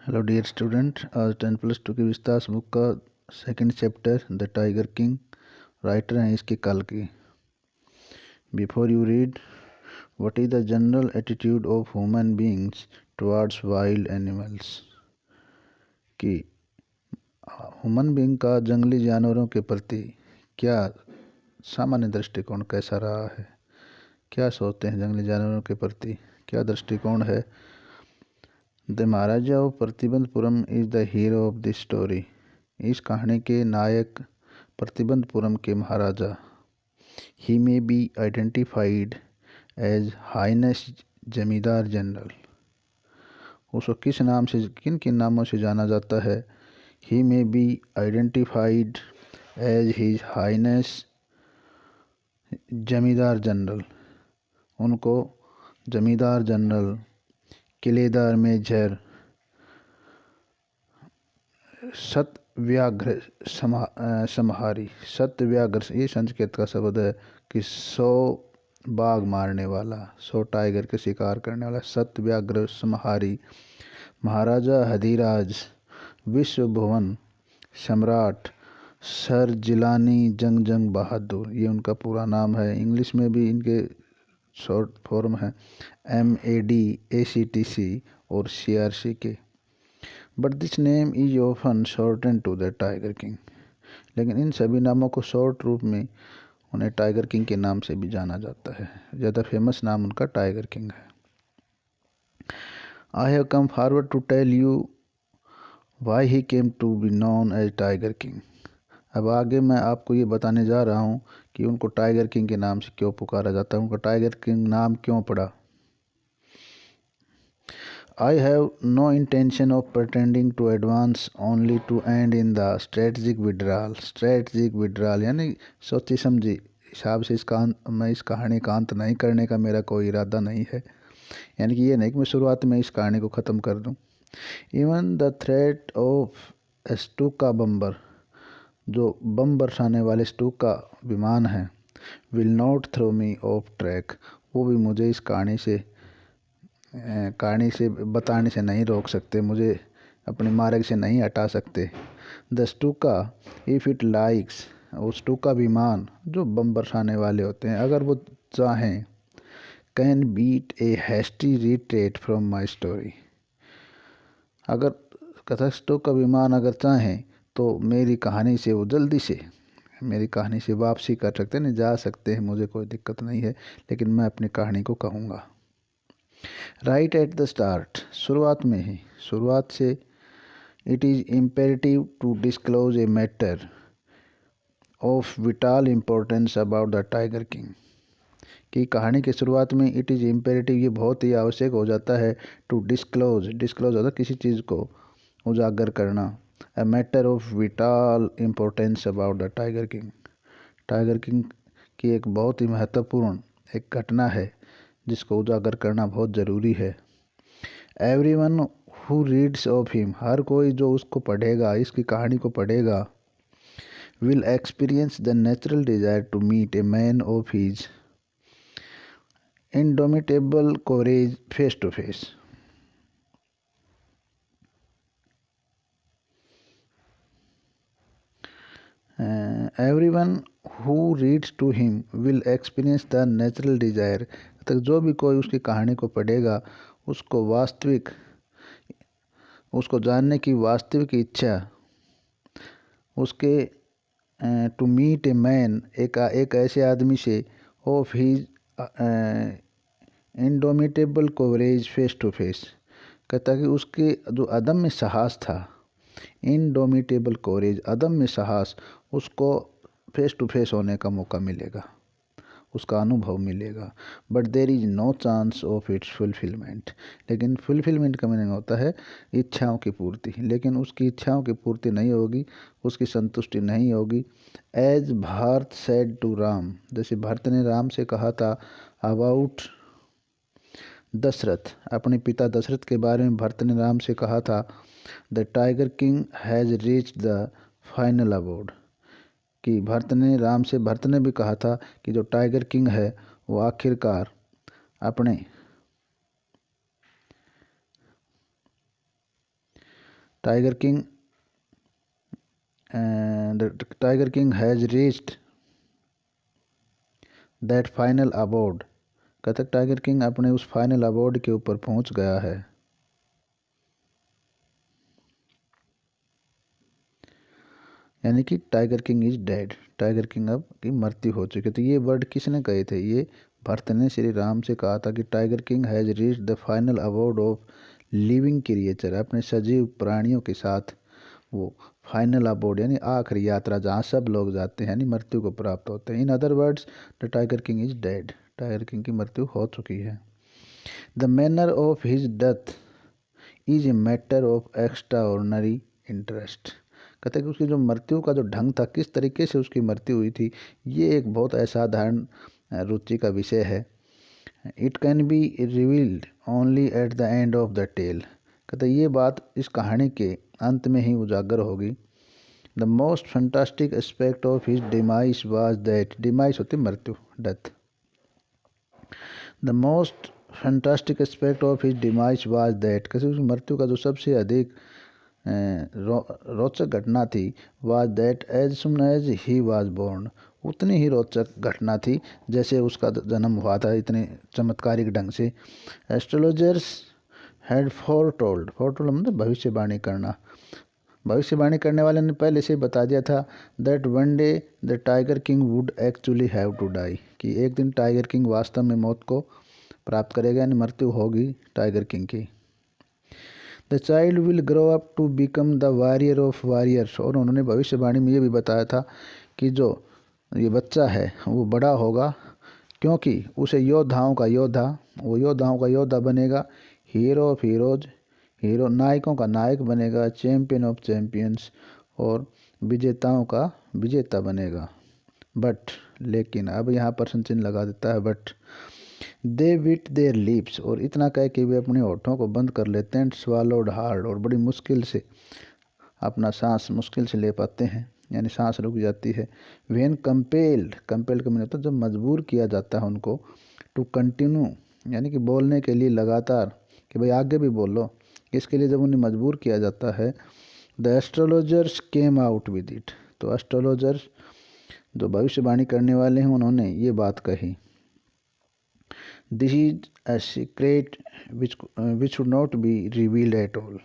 Hello dear student, आज 10+2 की Vistas book का second chapter the tiger king, writer हैं इसके कल्कि। Before you read, what is the general attitude of human beings towards wild animals. कि human being का जंगली जानवरों के प्रति क्या सामान्य दृष्टिकोण कैसा रहा है, क्या सोचते हैं जंगली जानवरों के प्रति, क्या दृष्टिकोण है। The maharaja of Pratibandapuram is the hero of this story. इस कहानी के नायक प्रतिबंधपुरम के महाराजा। He may be identified as highness Zamindar general. उसको किस नाम से, किन किन नामों से जाना जाता है। He may be identified as his highness Zamindar general. उनको जमींदार जनरल, किलेदार मेजर, सत्यव्याघ्र संहारी। सत्यव्याघ्र ये संस्कृत का शब्द है कि 100 बाघ मारने वाला, 100 टाइगर के शिकार करने वाला, सत्यव्याघ्र संहारी महाराजा हदीराज विश्व भुवन सम्राट सर जिलानी जंग बहादुर, ये उनका पूरा नाम है। इंग्लिश में भी इनके शॉर्ट फॉर्म है MAD, ACTC और CRCK। But this name is often shorten to the tiger king. लेकिन इन सभी नामों को शॉर्ट रूप में उन्हें टाइगर किंग के नाम से भी जाना जाता है। ज़्यादा फेमस नाम उनका टाइगर किंग है। I have come forward to tell you why he came to be known as tiger king. अब आगे मैं आपको ये बताने जा रहा हूँ कि उनको टाइगर किंग के नाम से क्यों पुकारा जाता है, उनका टाइगर किंग नाम क्यों पड़ा। I have no intention of pretending to advance, only to end in the strategic withdrawal। Strategic withdrawal यानी सोची समझी हिसाब से मैं इस कहानी का अंत नहीं करने का मेरा कोई इरादा नहीं है। यानी कि ये नहीं कि मैं शुरुआत में इस कहानी को ख़त्म कर दूं। Even the threat of Stuka bomber, जो बम बरसाने वाले स्टूका विमान है, will not throw me off track, वो भी मुझे इस कहानी से बताने से नहीं रोक सकते, मुझे अपने मार्ग से नहीं हटा सकते। द स्टूका इफ़ इट लाइक्स, वो स्टूका विमान जो बम बरसाने वाले होते हैं, अगर वो चाहें, can beat a hasty retreat from my story. अगर कथा स्टूका विमान अगर चाहें तो मेरी कहानी से वो जल्दी से मेरी कहानी से वापसी कर सकते हैं, जा सकते हैं, मुझे कोई दिक्कत नहीं है, लेकिन मैं अपनी कहानी को कहूँगा। राइट एट द स्टार्ट, शुरुआत से it is imperative to disclose a matter of vital importance about the tiger king. कि कहानी की शुरुआत में इट इज़ इम्पेरेटिव, ये बहुत ही आवश्यक हो जाता है। टू डिस्क्लोज होता है किसी चीज़ को उजागर करना। ए matter of vital importance about the tiger king. Tiger king की एक बहुत ही महत्वपूर्ण एक घटना है जिसको उजागर करना बहुत ज़रूरी है। Everyone who reads of him, हर कोई जो उसको पढ़ेगा, इसकी कहानी को पढ़ेगा, will experience the natural desire to meet a man of his indomitable courage face to face. Everyone who reads to him will experience the natural desire, तक जो भी कोई उसकी कहानी को पढ़ेगा उसको जानने की वास्तविक इच्छा, उसके टू मीट ए मैन, एक ऐसे आदमी से, of his indomitable courage face to face, कहता कि उसके जो अदम्य साहस था, इंडोमिटेबल कोवरेज अदम्य साहस, उसको फेस टू फेस होने का मौका मिलेगा, उसका अनुभव मिलेगा। But there is no chance of its fulfilment, लेकिन फुलफिलमेंट का मीनिंग होता है इच्छाओं की पूर्ति, लेकिन उसकी इच्छाओं की पूर्ति नहीं होगी, उसकी संतुष्टि नहीं होगी। As Bharat said to Ram, जैसे भरत ने राम से कहा था अबाउट दशरथ, अपने पिता दशरथ के बारे में भरत ने राम से कहा था, the tiger king has reached the final abode. कि भरत ने भी कहा था कि जो टाइगर किंग है वो आखिरकार अपने tiger king the tiger king has reached that final abode. कहते टाइगर किंग अपने उस फाइनल अबोर्ड के ऊपर पहुंच गया है। यानी कि tiger king is dead, tiger king अब की मृत्यु हो चुकी है। तो ये वर्ड किसने कहे थे? ये भरत ने श्री राम से कहा था कि tiger king has reached the final abode of living creature. अपने सजीव प्राणियों के साथ वो फाइनल अबोर्ड यानी आखिरी यात्रा जहाँ सब लोग जाते हैं यानी मृत्यु को प्राप्त होते हैं। In other words the tiger king is dead, tiger king की मृत्यु हो चुकी है। The manner of his death is a matter of extra ordinary interest. कहते हैं कि उसकी जो मृत्यु का जो ढंग था, किस तरीके से उसकी मृत्यु हुई थी, ये एक बहुत असाधारण रुचि का विषय है। It can be revealed only at the end of the tale. कहते ये बात इस कहानी के अंत में ही उजागर होगी। The most fantastic aspect of his demise was that, demise होती मृत्यु, death. The most fantastic aspect of his demise was that, कैसे उसकी मृत्यु का जो सबसे अधिक रोचक घटना थी, was that as soon as he was born, उतनी ही रोचक घटना थी जैसे उसका जन्म हुआ था, इतने चमत्कारिक ढंग से। एस्ट्रोलॉजर्स हैड फोरटोल्ड, फोरटोल्ड मतलब भविष्यवाणी करना, भविष्यवाणी करने वाले ने पहले से बता दिया था that one day the tiger king would actually have to die, कि एक दिन टाइगर किंग वास्तव में मौत को प्राप्त करेगा यानी मृत्यु होगी टाइगर किंग की। The child will grow up to become the warrior of warriors, और उन्होंने भविष्यवाणी में ये भी बताया था कि जो ये बच्चा है वो बड़ा होगा क्योंकि उसे योद्धाओं का योद्धा, वो योद्धाओं का योद्धा बनेगा, हीरो ऑफ हीरोज, हीरो नायकों का नायक बनेगा, चैम्पियन ऑफ चैम्पियंस, और विजेताओं का विजेता बनेगा। बट लेकिन अब यहाँ प्रश्न चिन्ह लगा देता है but. They wet their lips, और इतना कह के वे अपने होठों को बंद कर लेते हैं, स्वालोड हार्ड, और बड़ी मुश्किल से अपना सांस मुश्किल से ले पाते हैं यानी सांस रुक जाती है। वेन कंपेल्ड, कंपेल्ड का मतलब जब मजबूर किया जाता है उनको, टू कंटिन्यू यानी कि बोलने के लिए लगातार, कि भाई आगे भी बोलो, इसके लिए जब उन्हें मजबूर किया जाता है, the astrologers came out with it, तो एस्ट्रोलॉजर्स जो भविष्यवाणी करने वाले हैं उन्होंने ये बात कही। This is a secret which should not be revealed at all.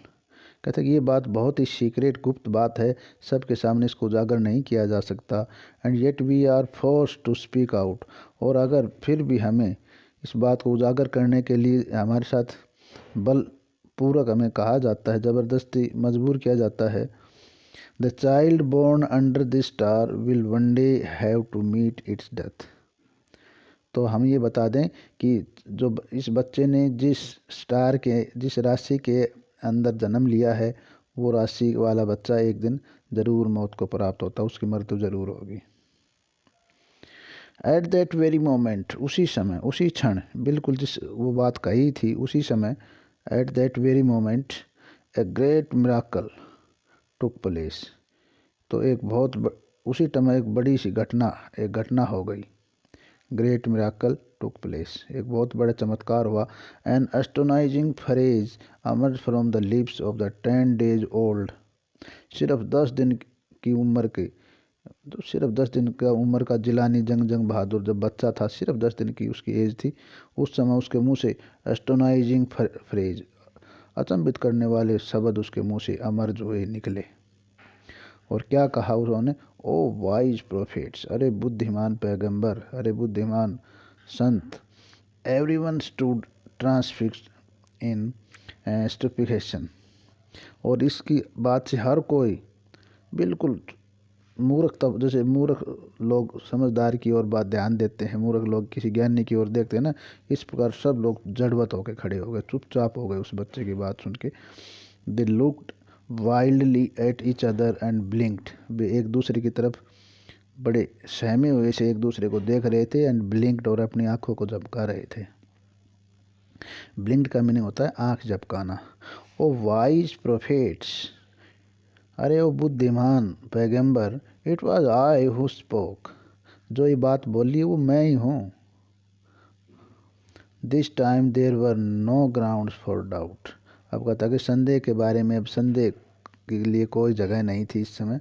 कहते हैं कि ये बात बहुत ही सीक्रेट गुप्त बात है, सबके सामने इसको उजागर नहीं किया जा सकता। And yet we are force to speak out, और अगर फिर भी हमें इस बात को उजागर करने के लिए हमारे साथ बल पूर्वक हमें कहा जाता है, ज़बरदस्ती मजबूर किया जाता है। The child born under this star will one day have to meet its death. तो हम ये बता दें कि जो इस बच्चे ने जिस स्टार के, जिस राशि के अंदर जन्म लिया है, वो राशि वाला बच्चा एक दिन ज़रूर मौत को प्राप्त होता, उसकी मृत्यु ज़रूर होगी। एट दैट वेरी मोमेंट, उसी समय, उसी क्षण, बिल्कुल जिस वो बात कही थी उसी समय, at that very moment a great miracle took place, तो एक बहुत उसी समय एक बड़ी सी घटना, एक घटना हो गई। ग्रेट मिराकल टुक प्लेस, एक बहुत बड़ा चमत्कार हुआ। An astonishing phrase emerged from the lips of the 10 days old, सिर्फ 10 दिन की उम्र के, तो सिर्फ 10 दिन का उम्र का जिलानी जंग बहादुर जब बच्चा था, सिर्फ 10 दिन की उसकी एज थी, उस समय उसके मुंह से एस्टोनाइजिंग फ्रेज, अचंभित करने वाले शब्द उसके मुंह से अमर्ज हुए, निकले। और क्या कहा उन्होंने? ओ वाइज प्रोफेट्स, अरे बुद्धिमान पैगंबर, अरे बुद्धिमान संत। एवरीवन स्टूड ट्रांसफिक्स्ड इन स्टुपिफिकेशन, और इसकी बात से हर कोई बिल्कुल मूर्ख, तब जैसे मूर्ख लोग समझदार की ओर बात ध्यान देते हैं, मूर्ख लोग किसी ज्ञानी की ओर देखते हैं ना, इस प्रकार सब लोग जड़वत होकर खड़े हो गए, चुपचाप हो गए उस बच्चे की बात सुन के। They looked wildly at each other and blinked, वे एक दूसरे की तरफ बड़े सहमे हुए से एक दूसरे को देख रहे थे, एंड ब्लिंक्ड, और अपनी आंखों को झपका रहे थे। ब्लिंक्ड का मीनिंग होता है आंख झपकाना। ओ वाइज प्रोफेट्स, अरे ओ बुद्धिमान पैगंबर, it was I who spoke, जो ये बात बोली वो मैं ही हूँ। This time there were no grounds for doubt, अब कहता है कि संदेह के बारे में अब संदेह के लिए कोई जगह नहीं थी इस समय,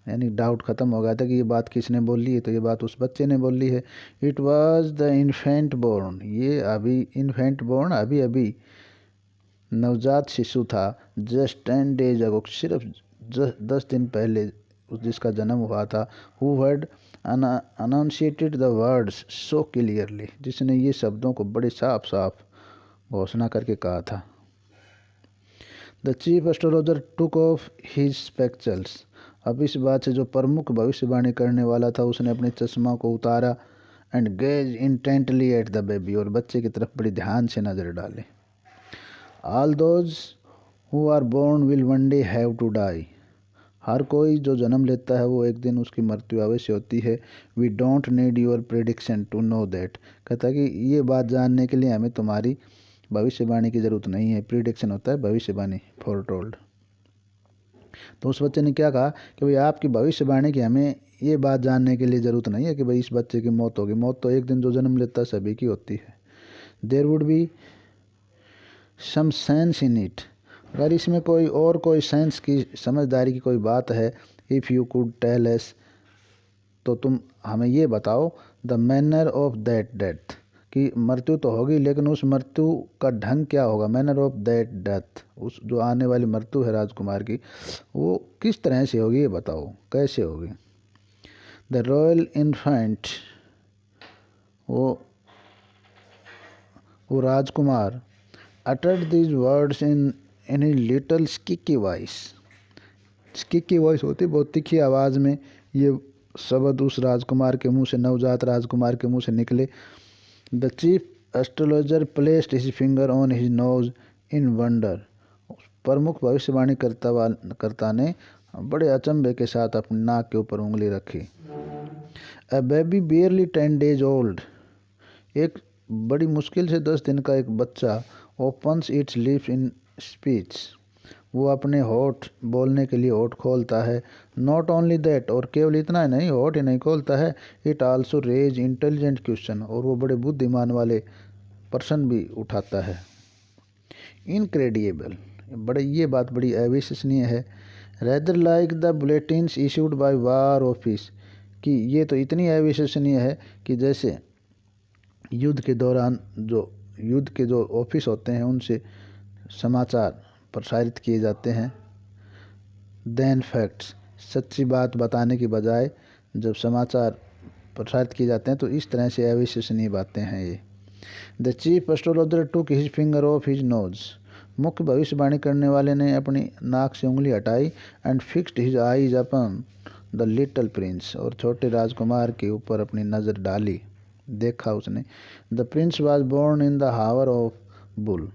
यानी डाउट ख़त्म हो गया था कि ये बात किसने बोली है, तो ये बात उस बच्चे ने बोली है। It was the infant born, ये अभी इन्फेंट बोर्न अभी अभी नवजात शिशु था। जस्ट 10 days अगो, सिर्फ 10 दिन पहले जिसका जन्म हुआ था। Who had enunciated the words so clearly, जिसने ये शब्दों को बड़े साफ साफ घोषणा करके कहा था। The chief astrologer took off his spectacles, अब इस बात से जो प्रमुख भविष्यवाणी करने वाला था उसने अपने चश्मा को उतारा। And gazed intently at the baby, और बच्चे की तरफ बड़ी ध्यान से नज़र डाले। All those who are born will one day have to die, हर कोई जो जन्म लेता है वो एक दिन उसकी मृत्यु अवश्य होती है। We don't need your prediction to know that, कहता है कि ये बात जानने के लिए हमें तुम्हारी भविष्यवाणी की ज़रूरत नहीं है। प्रिडिक्शन होता है भविष्यवाणी, फोर टोल्ड। तो उस बच्चे ने क्या कहा कि भाई आपकी भविष्यवाणी की हमें ये बात जानने के लिए ज़रूरत नहीं है कि भाई इस बच्चे की मौत होगी। मौत तो एक दिन जो जन्म लेता है सभी की होती है। There would be some sense in it, अगर इसमें कोई और कोई सेंस की, समझदारी की कोई बात है। If you could tell us, तो तुम हमें ये बताओ। The manner of that death, कि मृत्यु तो होगी लेकिन उस मृत्यु का ढंग क्या होगा। मैनर ऑफ दैट डेथ, उस जो आने वाली मृत्यु है राजकुमार की, वो किस तरह से होगी ये बताओ, कैसे होगी। द रॉयल इन्फेंट, वो राजकुमार uttered these words in a little squeaky voice, squeaky voice होती बहुत तीखी आवाज़ में ये शब्द उस राजकुमार के मुंह से, नवजात राजकुमार के मुंह से निकले। The chief astrologer placed his finger on his nose in wonder, प्रमुख भविष्यवाणी कर्ता ने बड़े अचंभे के साथ अपनी नाक के ऊपर उंगली रखी। A baby barely 10 days old, एक बड़ी मुश्किल से 10 दिन का एक बच्चा opens it's lips in speech, वो अपने होठ बोलने के लिए होठ खोलता है। नॉट ओनली दैट, और केवल इतना ही नहीं, होठ ही नहीं खोलता है, it also raise intelligent question, और वो बड़े बुद्धिमान वाले प्रश्न भी उठाता है। इनक्रेडिएबल, बड़े ये बात बड़ी अविश्वसनीय है। Rather like the bulletins issued by war office, कि ये तो इतनी अविश्वसनीय है कि जैसे युद्ध के दौरान युद्ध के जो ऑफिस होते हैं उनसे समाचार प्रसारित किए जाते हैं। देन फैक्ट्स, सच्ची बात बताने की बजाय जब समाचार प्रसारित किए जाते हैं तो इस तरह से अविश्वसनीय बातें हैं ये। The chief astrologer took his finger of his nose, मुख्य भविष्यवाणी करने वाले ने अपनी नाक से उंगली हटाई। And fixed his eyes upon the little Prince, और छोटे राजकुमार के ऊपर अपनी नज़र डाली, देखा उसने। The prince was born in the hour of bull,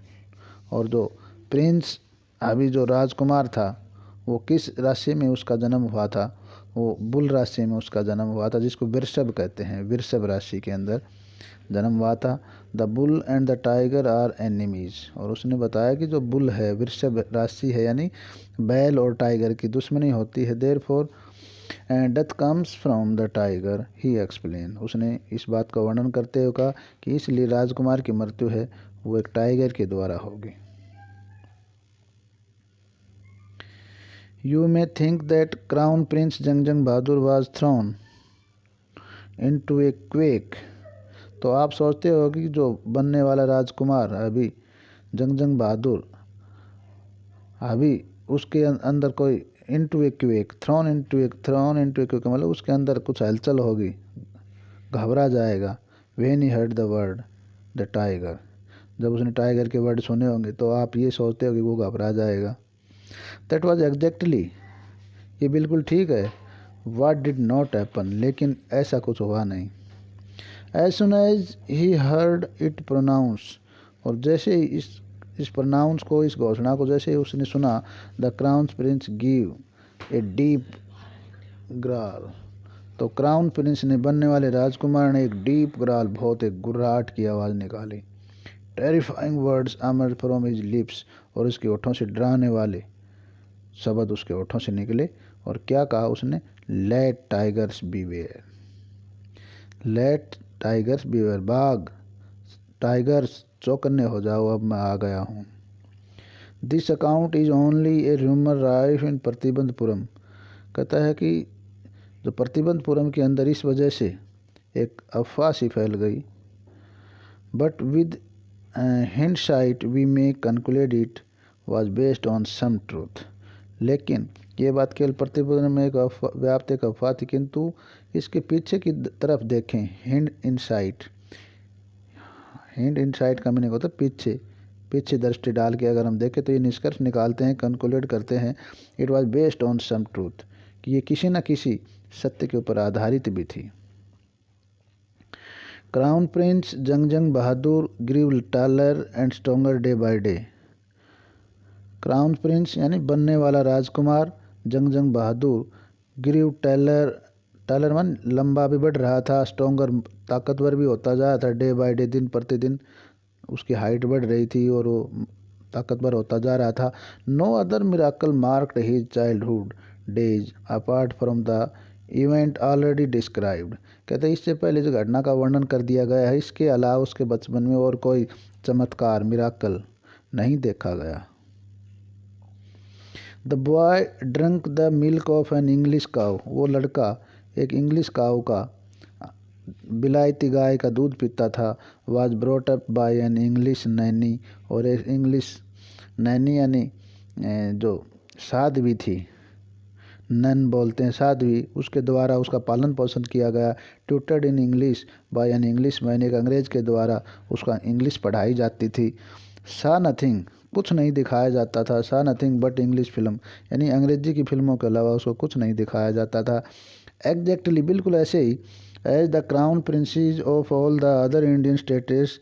और जो प्रिंस अभी जो राजकुमार था वो किस राशि में उसका जन्म हुआ था, वो बुल राशि में उसका जन्म हुआ था, जिसको वृषभ कहते हैं। वृषभ राशि के अंदर जन्म हुआ था। The bull and the tiger are enemies, और उसने बताया कि जो बुल है, वृषभ राशि है, यानी बैल और टाइगर की दुश्मनी होती है। Therefore death comes from the tiger, he explain, उसने इस बात का वर्णन करते हुए कहा कि इसलिए राजकुमार की मृत्यु है वो एक टाइगर के द्वारा होगी। You may think that crown prince Jang Jang Bahadur was thrown into a quake, तो आप सोचते हो कि जो बनने वाला राजकुमार अभी जंगजंग बहादुर, अभी उसके अंदर कोई into a quake, throne into a quake, मतलब उसके अंदर कुछ हलचल होगी, घबरा जाएगा। When he heard the word the tiger, जब उसने टाइगर के वर्ड सुने होंगे तो आप ये सोचते हो कि वो घबरा जाएगा। दैट वाज एग्जैक्टली, ये बिल्कुल ठीक है। व्हाट डिड नॉट हैपन, लेकिन ऐसा कुछ हुआ नहीं। As soon as he heard it pronounce, और जैसे ही इस प्रोनाउंस को, इस घोषणा को जैसे ही उसने सुना, the crown prince give a deep growl, तो क्राउन प्रिंस ने, बनने वाले राजकुमार ने एक डीप ग्राल, बहुत एक गुर्राहट की आवाज़ निकाली। Terrifying words emerged from his lips, और उसके ओठों से डराने वाले शब्द उसके ओठों से निकले। और क्या कहा उसने, let tigers beware, let tigers beware, बाघ टाइगर्स चौकन्ने हो जाओ, अब मैं आ गया हूँ। This account is only a rumour rife in Pratibandapuram. कहता है कि जो प्रतिबंधपुरम के अंदर इस वजह से एक अफवाह सी फैल गई, but with hindsight we may conclude it was based on some truth. लेकिन ये बात केवल प्रतिबंध में एक व्याप्त एक अफवाह थी, किंतु इसके पीछे की तरफ देखें, हिंड इनसाइट का मीनिंग होता है पीछे दृष्टि डाल के अगर हम देखें तो ये निष्कर्ष निकालते हैं, कंक्लूड करते हैं, it was based on some truth, कि ये किसी न किसी सत्य के ऊपर आधारित भी थी। Crown prince Jang Jang Bahadur grew taller and stronger day by day. Crown prince यानी बनने वाला राजकुमार जंगजंग बहादुर, ग्रीव टालर मन लंबा भी बढ़ रहा था, स्ट्रोंगर ताकतवर भी होता जा रहा था, डे बाय डे दिन प्रतिदिन उसकी हाइट बढ़ रही थी और वो ताकतवर होता जा रहा था। No other miracle marked his childhood days apart from the event already described. कहते इससे पहले जो घटना का वर्णन कर दिया गया है, इसके अलावा उसके बचपन में और कोई चमत्कार मिराकल नहीं देखा गया। The boy drunk the milk of an English cow. वो लड़का एक इंग्लिश काउ का, बिलायती गाय का दूध पीता था। Was brought up by an English Naini. और एक इंग्लिश नैनी यानी जो साध्वी थी, नन बोलते हैं साध्वी, उसके द्वारा उसका पालन पोषण किया गया। Tutored in English by an English man, एक अंग्रेज के द्वारा उसका इंग्लिश पढ़ाई जाती थी। सा नथिंग, कुछ नहीं दिखाया जाता था। सा नथिंग बट इंग्लिश फिल्म, यानी अंग्रेजी की फिल्मों के अलावा उसको कुछ नहीं दिखाया जाता था। एग्जैक्टली, बिल्कुल ऐसे ही, as the crown princes of all the other Indian states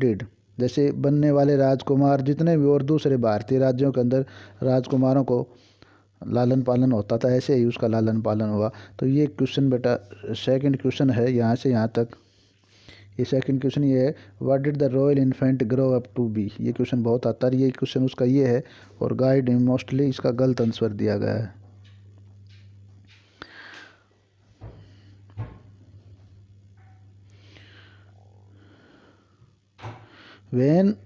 did, जैसे बनने वाले राजकुमार जितने भी और दूसरे भारतीय राज्यों के अंदर राजकुमारों को लालन पालन होता था, ऐसे ही उसका लालन पालन हुआ। तो ये क्वेश्चन बेटा सेकंड क्वेश्चन है, यहाँ से यहाँ तक ये सेकंड क्वेश्चन ये है, what did the royal infant grow up to be. ये क्वेश्चन बहुत आता है, ये क्वेश्चन उसका ये है, और गाइड मोस्टली इसका गलत आंसर दिया गया है। When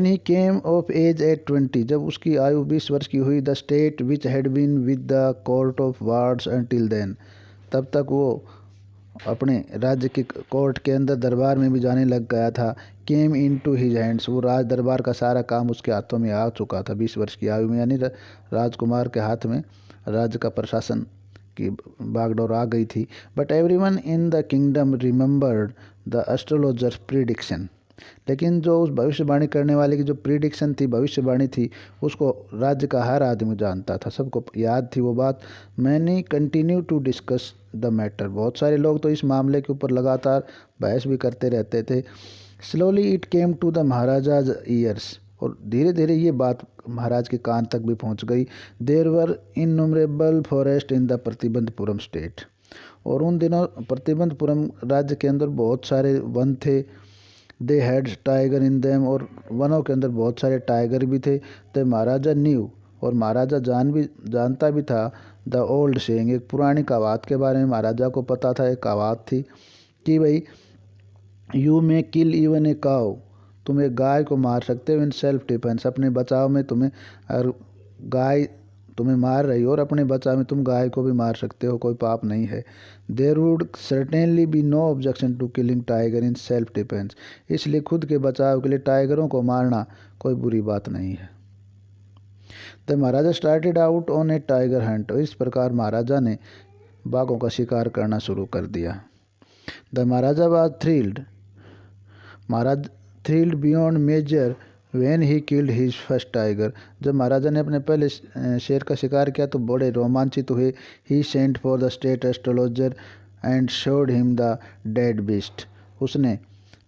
he came of age at 20, जब उसकी आयु 20 वर्ष की हुई, the state which had been with the court of wards until then, तब तक वो अपने राज्य के कोर्ट के अंदर दरबार में भी जाने लग गया था। केम इन टू हिज हैंड्स, वो राज दरबार का सारा काम उसके हाथों में आ चुका था 20 वर्ष की आयु में, यानी राजकुमार के हाथ में राज्य का प्रशासन की बागडोर आ गई थी। But everyone in the kingdom remembered the astrologers prediction, लेकिन जो उस भविष्यवाणी करने वाले की जो प्रिडिक्शन थी, भविष्यवाणी थी, उसको राज्य का हर आदमी जानता था, सबको याद थी वो बात। Many continue to discuss the matter, बहुत सारे लोग तो इस मामले के ऊपर लगातार बहस भी करते रहते थे। Slowly it came to the maharaja's ears, और धीरे धीरे ये बात महाराज के कान तक भी पहुंच गई। There were innumerable forests in the Pratibandapuram state, और उन दिनों प्रतिबंधपुरम राज्य के अंदर बहुत सारे वन थे। They had tiger in them, और वनों के अंदर बहुत सारे टाइगर भी थे। द महाराजा न्यू, और महाराजा जानता भी था, द ओल्ड सेइंग, एक पुरानी कहावत के बारे में महाराजा को पता था। एक कहावत थी कि भाई you may kill even a cow, तुम एक गाय को मार सकते हो इन सेल्फ डिफेंस, अपने बचाव में। तुम्हें अगर गाय तुम्हें मार रही हो और अपने बचाव में तुम गाय को भी मार सकते हो, कोई पाप नहीं है। There would certainly be no objection to killing tiger in self defence, इसलिए खुद के बचाव के लिए टाइगरों को मारना कोई बुरी बात नहीं है। The Maharaja started out on A tiger Hunt, इस प्रकार महाराजा ने बाघों का शिकार करना शुरू कर दिया। The Maharaja was thrilled, Maharaj thrilled beyond major when he killed his first tiger, जब महाराजा ने अपने पहले शेर का शिकार किया तो बड़े रोमांचित हुए। He sent for the state astrologer and showed him the dead beast, उसने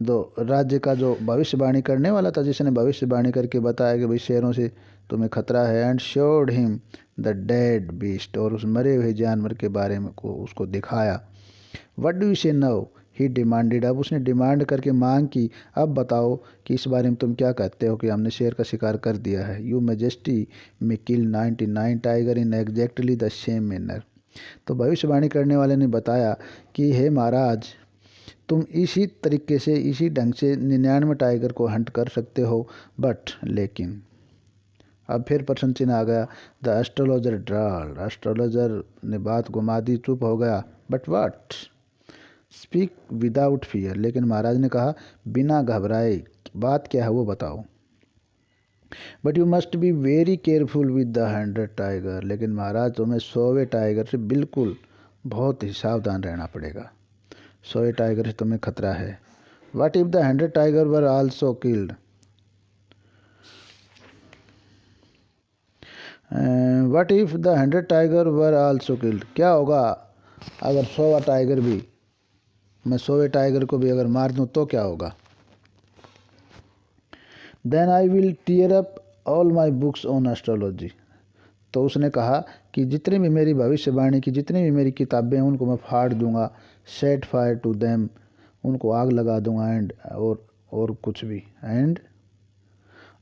दो राज्य का जो भविष्यवाणी करने वाला था, जिसने भविष्यवाणी करके बताया कि भाई शेरों से तुम्हें खतरा है, and showed him the dead beast, और उस मरे हुए जानवर के बारे में को उसको दिखाया। व्हाट डू यू से नाउ, ही डिमांडेड, अब उसने डिमांड करके मांग की, अब बताओ कि इस बारे में तुम क्या कहते हो कि हमने शेर का शिकार कर दिया है। यू मेजेस्टी में किल 99 tiger in exactly the same manner, तो भविष्यवाणी करने वाले ने बताया कि हे महाराज, तुम इसी तरीके से इसी ढंग से 99 टाइगर को हंट कर सकते हो, बट लेकिन अब फिर प्रश्न चिन्ह आ गया। द एस्ट्रोलॉजर ड्राल, एस्ट्रोलॉजर ने बात घुमा दी, चुप हो गया। But what, speak without fear, लेकिन महाराज ने कहा बिना घबराए, बात क्या है वो बताओ। But you must be very careful with the 100 tiger, लेकिन महाराज तुम्हें 100वें टाइगर से बिल्कुल बहुत ही सावधान रहना पड़ेगा। 100वें टाइगर से तुम्हें खतरा है। What if the 100 tiger were also killed, what if the 100 tiger were also killed, क्या होगा अगर 100वां टाइगर भी, मैं 100वें टाइगर को भी अगर मार दूं तो क्या होगा। Then I will tear up all my books on astrology, तो उसने कहा कि जितनी भी मेरी भविष्यवाणी की जितनी भी मेरी किताबें हैं उनको मैं फाड़ दूंगा। सेट फायर टू देम, उनको आग लगा दूंगा। एंड और कुछ भी। And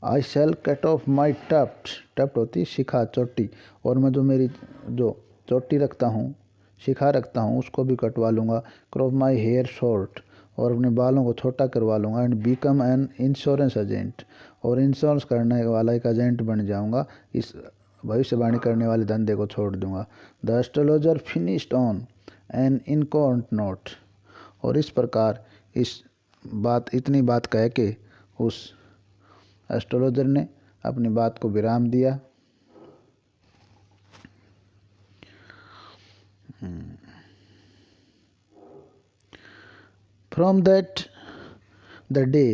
I shall cut off my tuft, tuft होती शिखा, चोटी, और मैं जो मेरी जो चोटी रखता हूँ, शिखा रखता हूँ, उसको भी कटवा लूँगा। क्रॉप माई हेयर शॉर्ट, और अपने बालों को छोटा करवा लूँगा। And become an insurance agent, और इंश्योरेंस करने वाला एक एजेंट बन जाऊँगा। इस भविष्यवाणी करने वाले धंधे को छोड़ दूँगा। The astrologer finished on an uncertain note, और इस प्रकार इतनी बात कह के उस एस्ट्रोलॉजर ने अपनी बात को विराम दिया। From that the day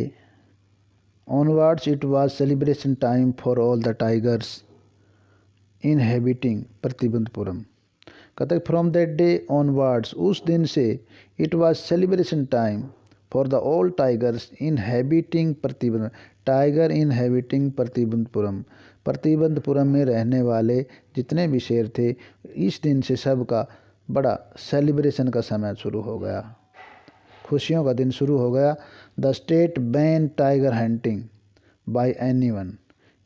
onwards it was celebration time for all the tigers inhabiting Pratibandapuram. कहते फ्रॉम दैट डे ऑनवर्ड्स, उस दिन से, it was celebration time for the all tigers inhabiting प्रतिबंध, टाइगर इनहेबिटिंग प्रतिबंधपुरम, प्रतिबंधपुरम में रहने वाले जितने भी शेर थे, इस दिन से सबका बड़ा सेलिब्रेशन का समय शुरू हो गया, खुशियों का दिन शुरू हो गया। The state ban tiger hunting bye anyone,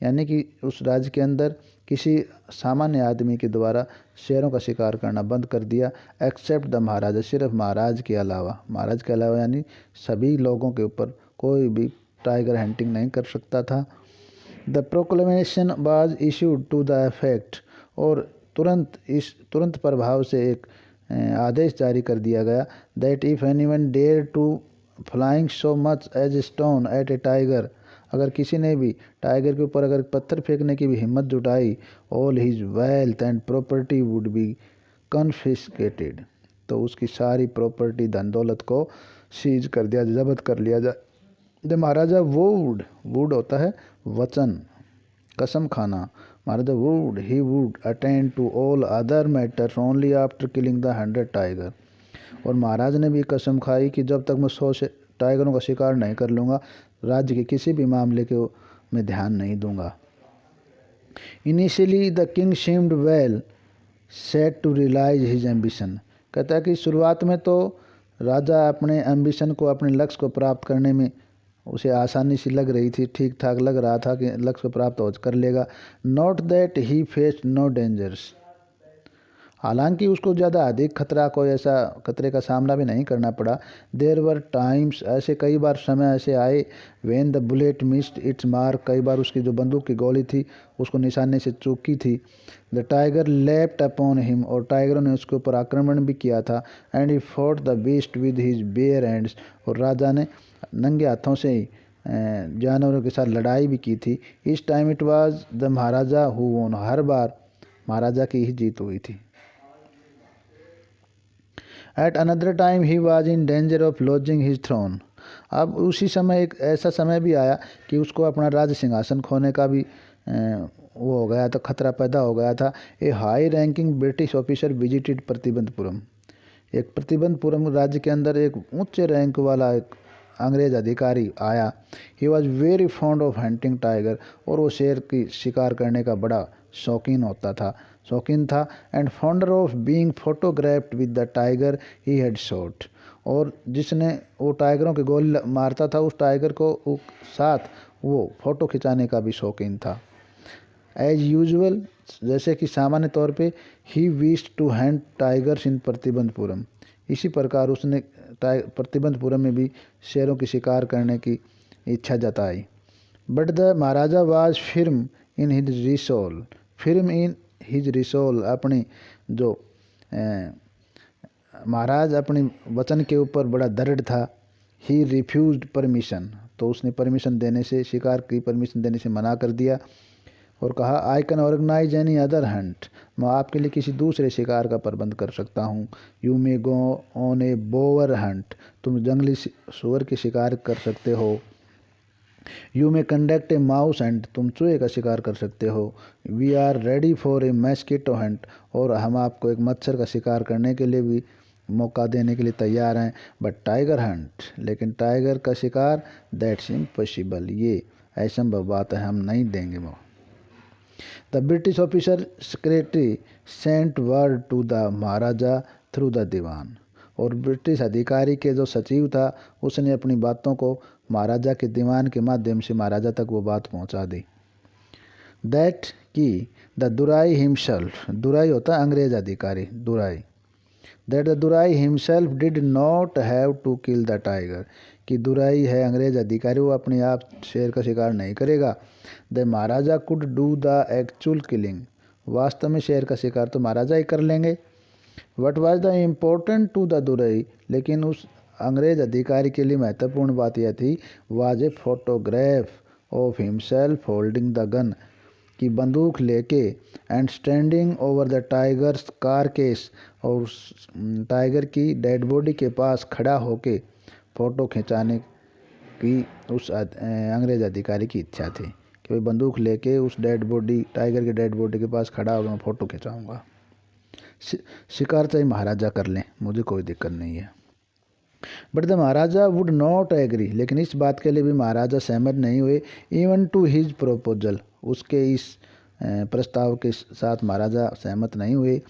यानी कि उस राज्य के अंदर किसी सामान्य आदमी के द्वारा शेरों का शिकार करना बंद कर दिया। एक्सेप्ट द महाराजा, सिर्फ महाराज के अलावा, महाराज के अलावा यानी सभी लोगों के ऊपर कोई भी टाइगर हंटिंग नहीं कर सकता था। The proclamation was issued to the effect, और तुरंत प्रभाव से एक आदेश जारी कर दिया गया। That if anyone dare to flying so much as stone at a tiger, अगर किसी ने भी टाइगर के ऊपर अगर पत्थर फेंकने की भी हिम्मत जुटाई, all his wealth and property would be confiscated, तो उसकी सारी प्रॉपर्टी धन दौलत को सीज कर दिया, जब्त कर लिया जाए। द महाराजा वुड होता है वचन, कसम खाना। Maharaja would, he would attend to all other matters only after killing the 100 tiger, और महाराज ने भी कसम खाई कि जब तक मैं 100 टाइगरों का शिकार नहीं कर लूँगा, राज्य के किसी भी मामले को मैं ध्यान नहीं दूंगा। Initially the king seemed well set to realise his ambition, कहता है कि शुरुआत में तो राजा अपने एम्बिशन को, अपने लक्ष्य को प्राप्त करने में उसे आसानी सी लग रही थी, ठीक ठाक लग रहा था कि लक्ष्य को प्राप्त हो कर लेगा। Not that he faced no dangers, हालांकि उसको ज़्यादा अधिक खतरा, कोई ऐसा खतरे का सामना भी नहीं करना पड़ा। देयर वर टाइम्स, ऐसे कई बार समय ऐसे आए, when the bullet missed it's mark, कई बार उसकी जो बंदूक की गोली थी उसको निशाने से चूकी थी। The tiger leapt upon him, और टाइगरों ने उसके ऊपर आक्रमण भी किया था। And he fought the beast with his bare hands, और राजा ने नंगे हाथों से ही जानवरों के साथ लड़ाई भी की थी। इस time it was the maharaja who won, हर बार महाराजा की ही जीत हुई थी। At another time he was in danger of losing his throne, अब उसी समय एक ऐसा समय भी आया कि उसको अपना राज सिंहासन खोने का भी वो हो गया था, खतरा पैदा हो गया था। A high ranking British officer visited Pratibandapuram, एक प्रतिबंधपुरम राज्य के अंदर एक उच्च रैंक वाला एक अंग्रेज अधिकारी आया। He was very fond of hunting tiger, और वो शेर की शिकार करने का बड़ा शौकीन था। And founder of being photographed with the tiger he had shot, और जिसने वो टाइगरों के गोली मारता था, उस टाइगर को साथ वो फ़ोटो खिंचाने का भी शौकीन था। एज यूजुअल, जैसे कि सामान्य तौर पे, he wished to hunt tigers in Pratibandhapuram, इसी प्रकार उसने प्रतिबंधपुरम में भी शेरों की शिकार करने की इच्छा जताई। But the Maharaja was firm in his resolve, firm in his resolve, अपनी जो महाराज अपनी वचन के ऊपर बड़ा दृढ़ था। ही रिफ्यूज्ड परमिशन, तो उसने परमिशन देने से, शिकार की परमिशन देने से मना कर दिया और कहा I can organise any other hunt, मैं आपके लिए किसी दूसरे शिकार का प्रबंध कर सकता हूँ। You may go on a boar hunt, तुम जंगली सूअर की शिकार कर सकते हो। You may conduct a mouse hunt, तुम चूहे का शिकार कर सकते हो। We are ready for a mosquito hunt, और हम आपको एक मच्छर का शिकार करने के लिए भी मौका देने के लिए तैयार हैं। बट टाइगर हंट, लेकिन टाइगर का शिकार दैट्स इम्पॉसिबल, ये असंभव बात है, हम नहीं देंगे वो। The British officer secretary sent word to the maharaja through the dewan, और ब्रिटिश अधिकारी के जो सचिव था उसने अपनी बातों को महाराजा के दीवान के माध्यम से महाराजा तक वो बात पहुंचा दी। दैट कि द दुराई हिमसेल्फ, दुराई होता है अंग्रेज अधिकारी, दुराई, that the durai himself did not have to kill the tiger, कि दुराई है अंग्रेज अधिकारी, वो अपने आप शेर का शिकार नहीं करेगा। The Maharaja could do the actual killing, वास्तव में शेर का शिकार तो महाराजा ही कर लेंगे। What was the important to the durai, लेकिन उस अंग्रेज अधिकारी के लिए महत्वपूर्ण बात यह थी, was a photograph of himself holding the gun, की बंदूक लेके and standing over the tiger's carcass, और टाइगर की डेड बॉडी के पास खड़ा होके फ़ोटो खिंचाने की उस अंग्रेज अधिकारी की इच्छा थी कि भाई बंदूक लेके उस डेड बॉडी, टाइगर के डेड बॉडी के पास खड़ा होकर मैं फ़ोटो खिंचाऊँगा। शिकार चाहे महाराजा कर लें, मुझे कोई दिक्कत नहीं है। But the Maharaja would not agree, लेकिन इस बात के लिए भी महाराजा सहमत नहीं हुए। इवन टू हिज प्रोपोजल, उसके इस प्रस्ताव के साथ महाराजा सहमत नहीं हुए।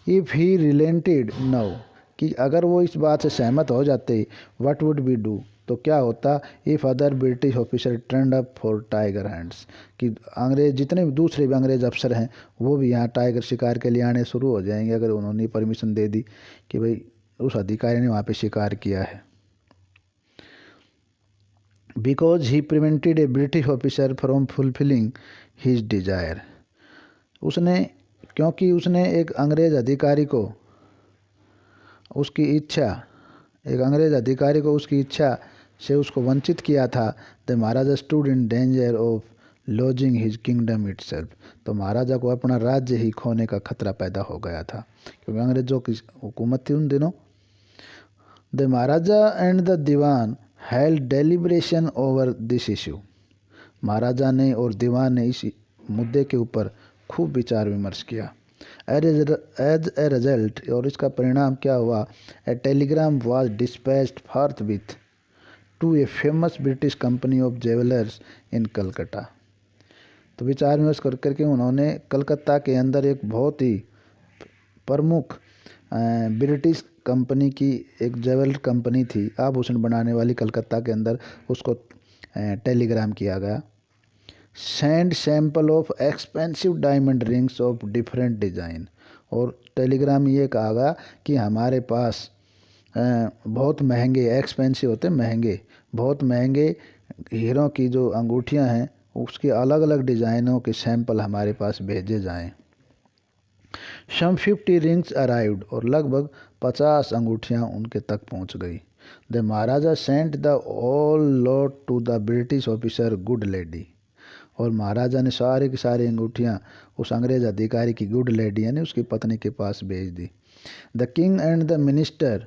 इफ़ ही रिलेंटेड नाउ, कि अगर वो इस बात से सहमत हो जाते, व्हाट वुड बी डू, तो क्या होता। If other British officer turn up for tiger hunts, कि अंग्रेज जितने भी दूसरे भी अंग्रेज अफसर हैं वो भी यहाँ टाइगर शिकार के लिए आने शुरू हो जाएंगे, अगर उन्होंने परमिशन दे दी कि भाई उस अधिकारी ने वहाँ पे शिकार किया है। Because he prevented A British officer from fulfilling his Dzire, उसने, क्योंकि उसने एक अंग्रेज अधिकारी को उसकी इच्छा, एक अंग्रेज अधिकारी को उसकी इच्छा से उसको वंचित किया था। The Maharaja stood in danger of losing his kingdom itself, तो महाराजा को अपना राज्य ही खोने का खतरा पैदा हो गया था, क्योंकि अंग्रेजों की हुकूमत थी उन दिनों। The maharaja and the dewan held deliberation over this issue, महाराजा ने और दीवान ने इस मुद्दे के ऊपर खूब विचार विमर्श किया। एज ए रिजल्ट, और इसका परिणाम क्या हुआ, a telegram was dispatched forthwith to a famous British company of jewellers in Calcutta, तो विचार विमर्श करके उन्होंने कलकत्ता के अंदर एक बहुत ही प्रमुख ब्रिटिश कंपनी की, एक जेवलर कंपनी थी आभूषण बनाने वाली कलकत्ता के अंदर, उसको टेलीग्राम किया गया। Send sample of expensive diamond rings of different design, और टेलीग्राम ये कहा गया कि हमारे पास बहुत महंगे, एक्सपेंसिव होते महंगे, बहुत महंगे हीरों की जो अंगूठियां हैं उसके अलग अलग डिज़ाइनों के सैंपल हमारे पास भेजे जाएं। सम 50 रिंग्स अराइव्ड, और लगभग 50 अंगूठियां उनके तक पहुंच गई। The Maharaja sent the all lot to the British officer good lady, और महाराजा ने सारे की सारी अंगूठियाँ उस अंग्रेज अधिकारी की गुड लेडी यानी उसकी पत्नी के पास भेज दी। The king and the minister,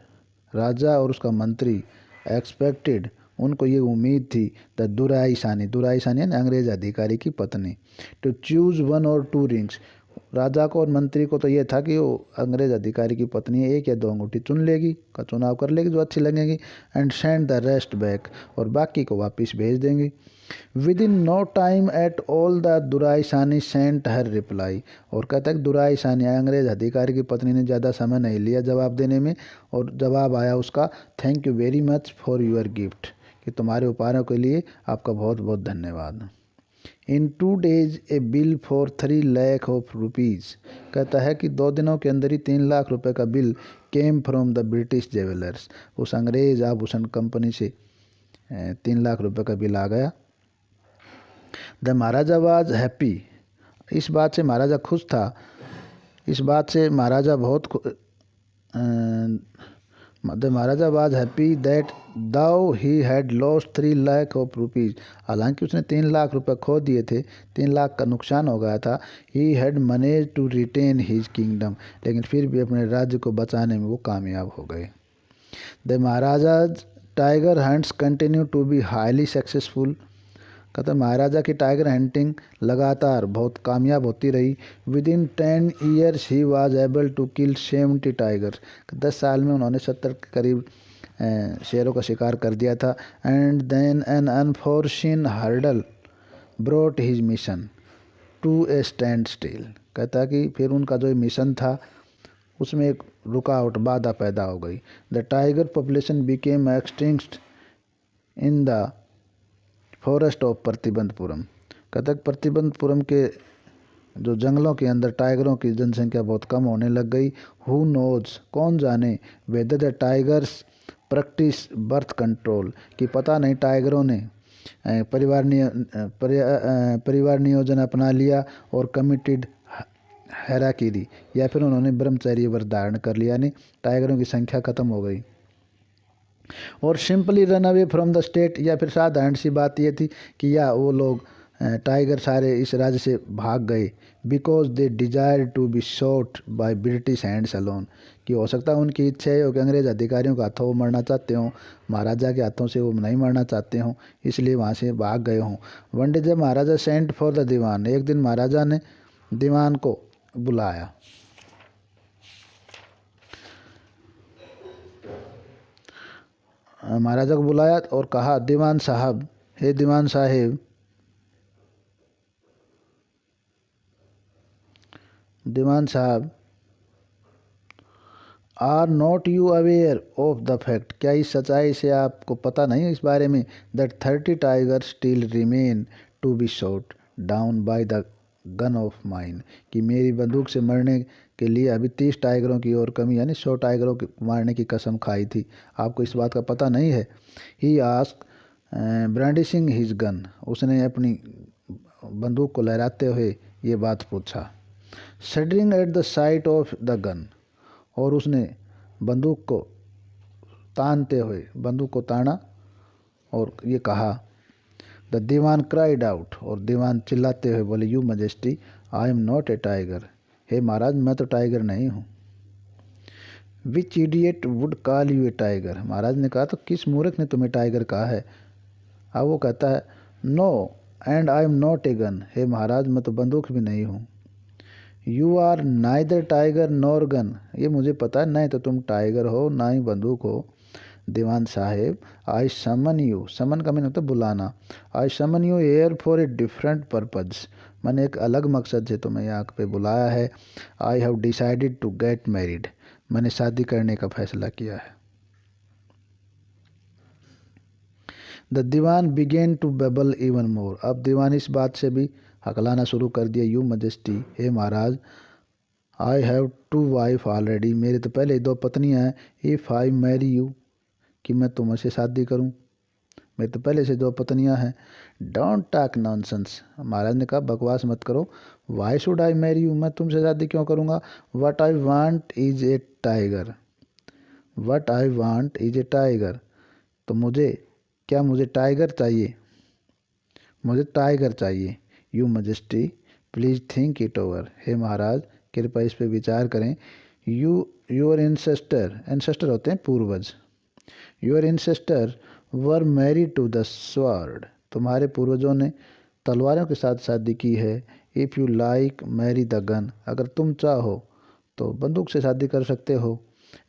राजा और उसका मंत्री, एक्सपेक्टेड, उनको ये उम्मीद थी, द दुराइसानी, दुराइसानी यानी अंग्रेज अधिकारी की पत्नी, टू चूज़ 1 और 2 रिंग्स, राजा को और मंत्री को तो ये था कि वो अंग्रेज अधिकारी की पत्नी एक या 2 अंगूठी चुन लेगी, का चुनाव कर लेगी जो अच्छी लगेगी, and send the rest back, और बाकी को वापस भेज देंगी। Within no time at all the duraisani sent her reply, और कहता है कि दुराइसानी अंग्रेज अधिकारी की पत्नी ने ज़्यादा समय नहीं लिया जवाब देने में, और जवाब आया उसका, thank you very much for your gift, कि तुम्हारे उपहारों के लिए आपका बहुत बहुत धन्यवाद। इन 2 days A bill for 3 lakh of rupees, कहता है कि 2 दिनों के अंदर ही 3 लाख रुपए का bill came from the British jewellers. उस अंग्रेज आभूषण कंपनी से 3 लाख रुपए का बिल आ गया। द महाराजा वाज हैप्पी, इस बात से महाराजा खुश था। इस बात से महाराजा the Maharaja was happy that though he had lost 3 lakh of rupees. हालांकि उसने 3 लाख रुपए खो दिए थे, 3 लाख का नुकसान हो गया था। He had manage to retain his kingdom, लेकिन फिर भी अपने राज्य को बचाने में वो कामयाब हो गए। The maharaja's tiger hunts continue to be highly successful. कहते महाराजा की टाइगर हंटिंग लगातार बहुत कामयाब होती रही। Within 10 years he was able to kill 70 tiger. 10 साल में उन्होंने 70 के करीब शेरों का शिकार कर दिया था। And then an unfortunate hurdle brought his mission to a standstill. कहता कि फिर उनका जो मिशन था उसमें एक रुकावट बाधा पैदा हो गई। The tiger population became extinct in the forest of Pratibandapuram. कहता प्रतिबंधपुरम के जो जंगलों के अंदर टाइगरों की जनसंख्या बहुत कम होने लग गई। हु नोज, कौन जाने, whether the tigers practice birth control, कि पता नहीं टाइगरों ने परिवार नियोजन अपना लिया और कमिटेड हैराकीरी, या फिर उन्होंने ब्रह्मचर्य व्रत धारण कर लिया, यानी टाइगरों की संख्या खत्म हो गई। और simply run away from the state, या फिर साधारण सी बात ये थी कि या वो लोग टाइगर सारे इस राज्य से भाग गए। Because they desire to be shot by British hands alone, कि हो सकता है उनकी इच्छा है कि अंग्रेज अधिकारियों के हाथों वो मरना चाहते हों, महाराजा के हाथों से वो नहीं मरना चाहते हों, इसलिए वहाँ से भाग गए हों। वन डे जब महाराजा सेंट फॉर द दीवान, एक दिन महाराजा ने दीवान को बुलाया। महाराजा को बुलाया और कहा, दीवान साहब, हे दीवान साहेब, दीवान साहब, are not you aware of the fact, क्या इस सच्चाई से आपको पता नहीं इस बारे में, that 30 tiger still remain to be shot down by the gun of mine, कि मेरी बंदूक से मरने के लिए अभी 30 टाइगरों की और कमी, यानी 100 टाइगरों को मारने की कसम खाई थी। आपको इस बात का पता नहीं है। He ask brandishing his gun, उसने अपनी बंदूक को लहराते हुए ये बात पूछा। Shuddering at the site of the gun, और उसने बंदूक को तानते हुए बंदूक को ताना और ये कहा। द दीवान क्राइड आउट, और दीवान चिल्लाते हुए बोले, you majesty, I am not a tiger, हे महाराज मैं तो टाइगर नहीं हूँ। Which idiot would call you a tiger, महाराज ने कहा तो किस मूर्ख ने तुम्हें टाइगर कहा है। अब वो कहता है, no and I am not a gun, हे महाराज मैं तो बंदूक भी नहीं हूँ। You are neither tiger nor gun, ये मुझे पता है, नहीं तो तुम टाइगर हो ना ही बंदूक हो। दीवान साहेब, आई समन यू, समन का मैंने होता बुलाना, I summon you here for a different purpose, मैंने एक अलग मकसद से तुम्हें यहाँ पे बुलाया है। I have decided to get married, मैंने शादी करने का फैसला किया है। The Dewan began to bubble even more, अब दीवान इस बात से भी हकलाना शुरू कर दिया। यू मजेस्टी, हे महाराज, आई हैव 2 वाइफ ऑलरेडी, मेरे तो पहले 2 पत्नियां हैं। इफ़ आई मैरी यू, कि मैं तुमसे शादी करूं, मेरे तो पहले से 2 पत्नियां हैं। डोंट टॉक नॉनसेंस, महाराज ने कहा बकवास मत करो। Why should I marry you, मैं तुमसे शादी क्यों करूंगा। What I want is a tiger, what I want is a tiger, तो मुझे टाइगर चाहिए, मुझे टाइगर चाहिए। You majesty please think it over, हे महाराज कृपया इस पे विचार करें। योर एंसेस्टर होते हैं पूर्वज। Your ancestor were married to the sword, तुम्हारे पूर्वजों ने तलवारों के साथ शादी की है। If you like marry the gun, अगर तुम चाहो तो बंदूक से शादी कर सकते हो।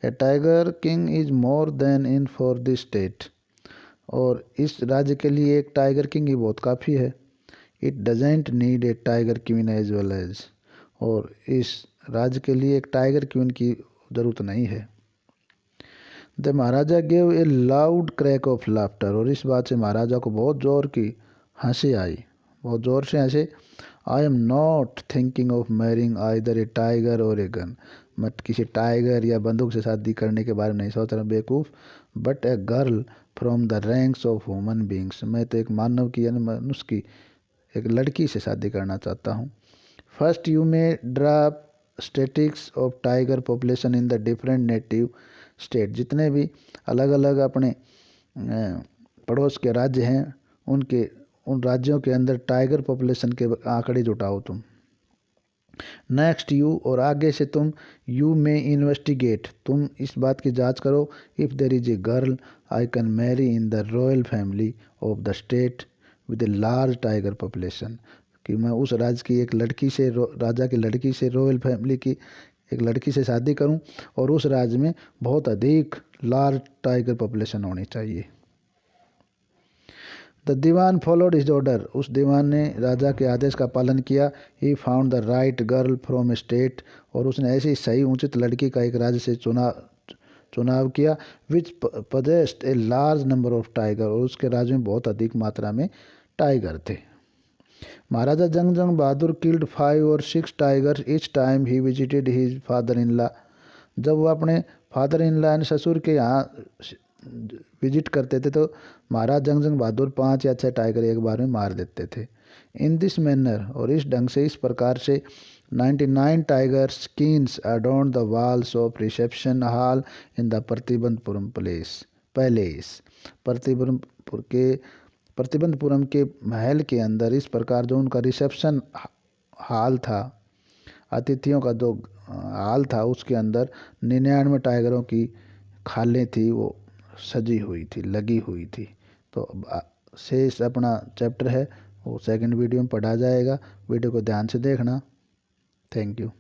A tiger king is more than इन फॉर दिस स्टेट, और इस राज्य के लिए एक टाइगर किंग ही बहुत काफ़ी है। It doesn't need a tiger queen as well as, और इस राज्य के लिए एक टाइगर क्वीन की ज़रूरत नहीं है। The Maharaja gave a loud crack of laughter, और इस बात से महाराजा को बहुत ज़ोर की हंसी आई, बहुत ज़ोर से हंसे। आई am not thinking of marrying either A tiger और ए गन, मैं किसी टाइगर या बंदूक से शादी करने के बारे में नहीं सोच रहा बेवकूफ़, but a girl from the ranks of human beings, मैं तो एक मानव की यानी मनुष्य की एक लड़की से शादी करना चाहता हूँ। First you may draw statistics of tiger population in the different native state, जितने भी अलग अलग अपने पड़ोस के राज्य हैं उनके उन राज्यों के अंदर टाइगर पॉपुलेशन के आंकड़े जुटाओ तुम। नेक्स्ट यू, और आगे से तुम, यू मे इन्वेस्टिगेट, तुम इस बात की जांच करो, if there is a girl I can marry in the royal family of the state with a large tiger population, कि मैं उस राज्य की एक लड़की से, राजा की लड़की से, रॉयल फैमिली की एक लड़की से शादी करूं और उस राज्य में बहुत अधिक लार्ज टाइगर पॉपुलेशन होनी चाहिए। The dewan followed his order, उस दीवान ने राजा के आदेश का पालन किया। He found the right girl from state, और उसने ऐसी सही उचित लड़की का एक राज्य से चुनाव किया। Which possessed a large number of tiger, और उसके राज्य में बहुत अधिक मात्रा में टाइगर थे। महाराजा जंग बहादुर किल्ड 5 और 6 tigers each time he visited his father in law, जब वो अपने फादर इन लॉ यानी ससुर के यहाँ विजिट करते थे तो महाराज जंग बहादुर 5 या 6 टाइगर एक बार में मार देते थे। इन दिस मैनर, और इस ढंग से, इस प्रकार से 99 tiger skins adorn the walls of reception hall in the Pratibandapuram palace, Pratibandapuram के महल के अंदर इस प्रकार जो उनका रिसेप्शन हॉल था, अतिथियों का जो हॉल था, उसके अंदर 99 टाइगरों की खालें थी, वो सजी हुई थी, लगी हुई थी। तो शेष अपना चैप्टर है वो सेकंड वीडियो में पढ़ा जाएगा, वीडियो को ध्यान से देखना। Thank you.